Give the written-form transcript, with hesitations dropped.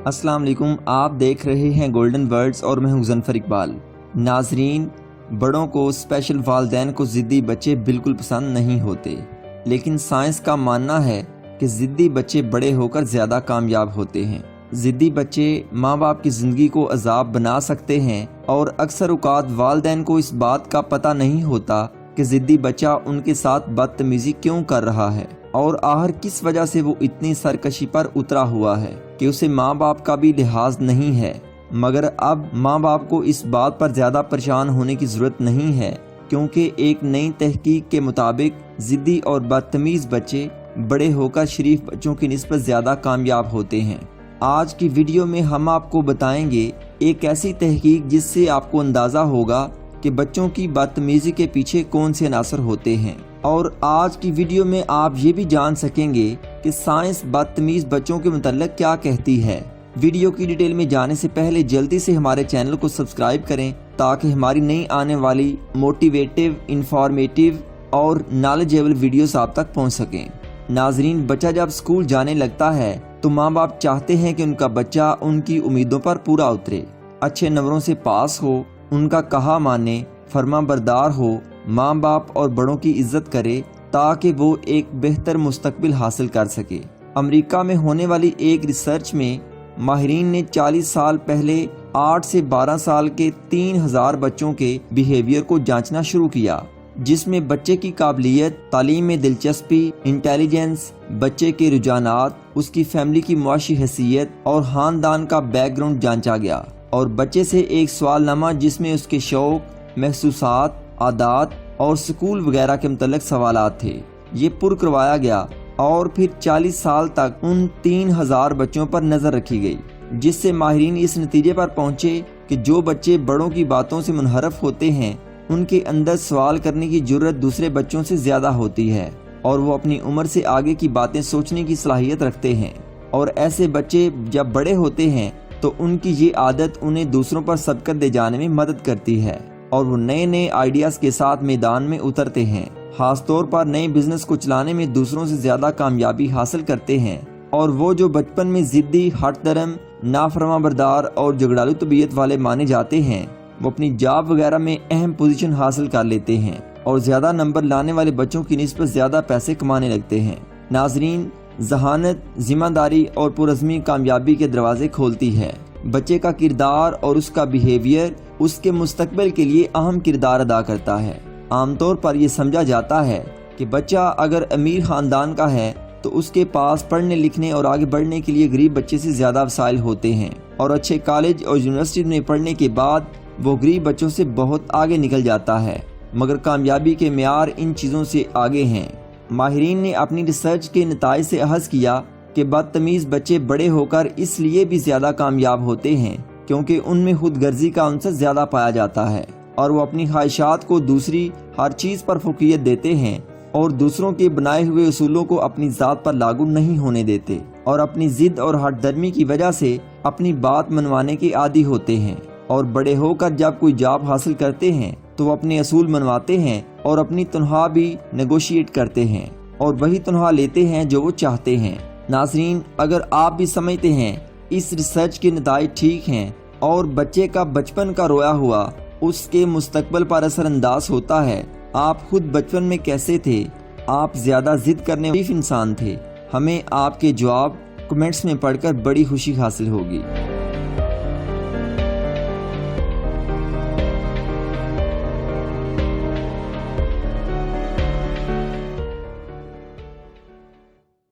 अस्सलाम वालेकुम, आप देख रहे हैं गोल्डन वर्ड्स और मैं हूं ज़फ़र इकबाल। नाजरीन, बड़ों को स्पेशल वालिदैन को ज़िद्दी बच्चे बिल्कुल पसंद नहीं होते, लेकिन साइंस का मानना है कि ज़िद्दी बच्चे बड़े होकर ज़्यादा कामयाब होते हैं। ज़िद्दी बच्चे माँ बाप की ज़िंदगी को अज़ाब बना सकते हैं और अक्सर औक़ात वालिदैन को इस बात का पता नहीं होता कि ज़िद्दी बच्चा उनके साथ बदतमीज़ी क्यों कर रहा है और आखिर किस वजह से वो इतनी सरकशी पर उतरा हुआ है कि उसे माँ बाप का भी लिहाज नहीं है। मगर अब माँ बाप को इस बात पर ज़्यादा परेशान होने की ज़रूरत नहीं है, क्योंकि एक नई तहकीक के मुताबिक ज़िद्दी और बदतमीज़ बच्चे बड़े होकर शरीफ बच्चों की निस्बत ज़्यादा कामयाब होते हैं। आज की वीडियो में हम आपको बताएंगे एक ऐसी तहकीक जिससे आपको अंदाज़ा होगा कि बच्चों की बदतमीज़ी के पीछे कौन से अनासर होते हैं। और आज की वीडियो में आप ये भी जान सकेंगे कि साइंस बदतमीज़ बच्चों के मुतल्लिक़ क्या कहती है। वीडियो की डिटेल में जाने से पहले जल्दी से हमारे चैनल को सब्सक्राइब करें ताकि हमारी नई आने वाली मोटिवेटिव, इंफॉर्मेटिव और नॉलेजेबल वीडियोस आप तक पहुंच सकें। नाजरीन, बच्चा जब स्कूल जाने लगता है तो माँ बाप चाहते हैं कि उनका बच्चा उनकी उम्मीदों पर पूरा उतरे, अच्छे नंबरों से पास हो, उनका कहा माने, फर्माबरदार हो, माँ बाप और बड़ों की इज्जत करे ताकि वो एक बेहतर मुस्तकबिल हासिल कर सके। अमेरिका में होने वाली एक रिसर्च में माहिरीन ने 40 साल पहले 8 से 12 साल के 3000 बच्चों के बिहेवियर को जांचना शुरू किया, जिसमें बच्चे की काबिलियत, तालीम में दिलचस्पी, इंटेलिजेंस, बच्चे के रुझानात, उसकी फैमिली की मुआशी हैसियत और खानदान का बैकग्राउंड जांचा गया और बच्चे से एक सवालनामा जिसमें उसके शौक, महसूसात, आदात और स्कूल वगैरह के मुतल्लिक़ सवालात थे, ये पुर करवाया गया और फिर 40 साल तक उन 3000 बच्चों पर नज़र रखी गई, जिससे माहिरीन इस नतीजे पर पहुँचे कि जो बच्चे बड़ों की बातों से मुनहरफ होते हैं उनके अंदर सवाल करने की जुर्रत दूसरे बच्चों से ज़्यादा होती है और वो अपनी उम्र से आगे की बातें सोचने की सलाहियत रखते हैं। और ऐसे बच्चे जब बड़े होते हैं तो उनकी ये आदत उन्हें दूसरों पर सबकत दे जाने में मदद करती है और वो नए नए आइडियाज़ के साथ मैदान में उतरते हैं। खास तौर पर नए बिजनेस को चलाने में दूसरों से ज़्यादा कामयाबी हासिल करते हैं। और वो जो बचपन में ज़िद्दी, हट दरम, नाफरमाबरदार और झगड़ालू तबीयत वाले माने जाते हैं, वो अपनी जॉब वगैरह में अहम पोजीशन हासिल कर लेते हैं और ज़्यादा नंबर लाने वाले बच्चों की निस्बत ज़्यादा पैसे कमाने लगते हैं। नाजरीन, ज़हानत, ज़िम्मेदारी और पुरज़मी कामयाबी के दरवाजे खोलती है। बच्चे का किरदार और उसका बिहेवियर उसके मुस्तकबिल के लिए अहम किरदार अदा करता है। आमतौर पर यह समझा जाता है कि बच्चा अगर अमीर ख़ानदान का है तो उसके पास पढ़ने लिखने और आगे बढ़ने के लिए गरीब बच्चे से ज़्यादा वसाइल होते हैं और अच्छे कॉलेज और यूनिवर्सिटी में पढ़ने के बाद वो गरीब बच्चों से बहुत आगे निकल जाता है। मगर कामयाबी के मेयार इन चीज़ों से आगे हैं। माहिरीन ने अपनी रिसर्च के नताइज से अहज़ किया कि बदतमीज़ बच्चे बड़े होकर इसलिए भी ज़्यादा कामयाब होते हैं क्योंकि उनमें खुद गर्जी का अंसर ज़्यादा पाया जाता है और वो अपनी ख्वाहिशात को दूसरी हर चीज़ पर फौकियत देते हैं और दूसरों के बनाए हुए उसूलों को अपनी ज़ात पर लागू नहीं होने देते और अपनी ज़िद और हट दर्मी की वजह से अपनी बात मनवाने के आदी होते हैं। और बड़े होकर जब कोई जॉब हासिल करते हैं तो वो अपने असूल मनवाते हैं और अपनी तनख्वाह भी नेगोशिएट करते हैं और वही तनख्वाह लेते हैं जो वो चाहते हैं। नाज़रीन, अगर आप भी समझते हैं इस रिसर्च के नताइज ठीक हैं और बच्चे का बचपन का रोया हुआ उसके मुस्तकबिल पर असरअंदाज होता है। आप खुद बचपन में कैसे थे? आप ज़्यादा जिद करने वाले इंसान थे? हमें आपके जवाब कमेंट्स में पढ़कर बड़ी खुशी हासिल होगी।